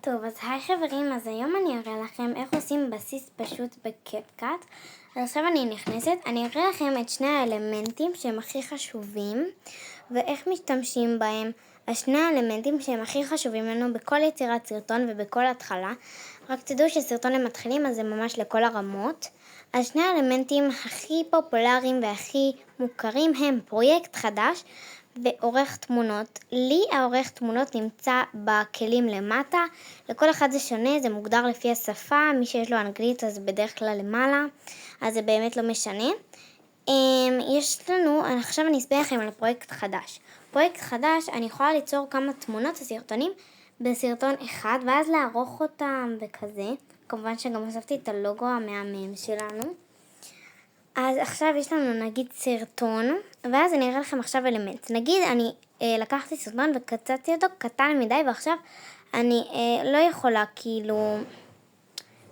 טוב, אז היי חברים, אז היום אני אראה לכם איך עושים בסיס פשוט בקפקט. אז עכשיו אני נכנסת, אני אראה לכם את שני האלמנטים שהם הכי חשובים ואיך משתמשים בהם. השני האלמנטים שהם הכי חשובים לנו בכל יצירת סרטון ובכל התחלה. רק תדעו שסרטון הם מתחילים, אז זה ממש לכל הרמות. אז שני האלמנטים הכי פופולריים והכי מוכרים הם פרויקט חדש ועורך תמונות. לי העורך תמונות נמצא בכלים למטה, לכל אחד זה שונה, זה מוגדר לפי השפה, מי שיש לו אנגלית אז בדרך כלל למעלה, אז זה באמת לא משנה. יש לנו, עכשיו אני אסביר לכם על פרויקט חדש. פרויקט חדש, אני יכולה ליצור כמה תמונות וסרטונים בסרטון אחד, ואז לערוך אותם וכזה. כמובן שגם הוספתי את הלוגו המהמם שלנו. אז עכשיו יש לנו נגיד סרטון, ואז אני אראה לכם עכשיו אלמנט. נגיד אני לקחתי סרטון וקצצתי אותו קטן מדי, ועכשיו אני לא יכולה כאילו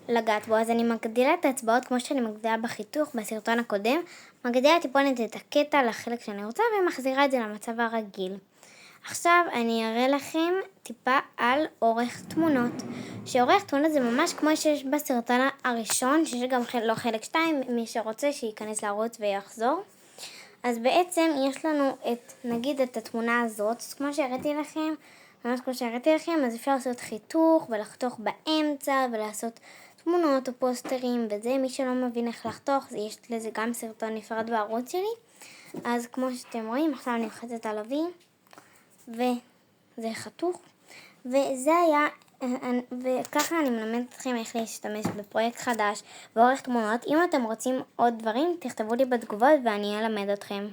לגעת בו, אז אני מגדילה את האצבעות כמו שאני מגדילה בחיתוך בסרטון הקודם, מגדילה טיפונת את הקטע לחלק שאני רוצה ומחזירה את זה למצב הרגיל. עכשיו אני אראה לכם טיפה על עורך תמונות. שעורך תמונות זה ממש כמו שיש בסרטון הראשון, שיש גם לא חלק 2, מי שרוצה שייכנס לערוץ ויחזור. אז בעצם יש לנו נגיד את התמונה הזאת, אז כמו שהראיתי לכם, ממש כמו שהראיתי לכם, אז אפשר לעשות חיתוך ולחתוך באמצע ולעשות תמונות או פוסטרים וזה. מי שלא מבין איך לחתוך, יש לזה גם סרטון נפרד בערוץ שלי. אז כמו שאתם רואים, עכשיו אני לוחצת על וי וזה חתוך, וזה היה, וככה אני מלמדת אתכם איך להשתמש בפרויקט חדש ועורך תמונות. אם אתם רוצים עוד דברים, תכתבו לי בתגובות ואני אלמד אתכם.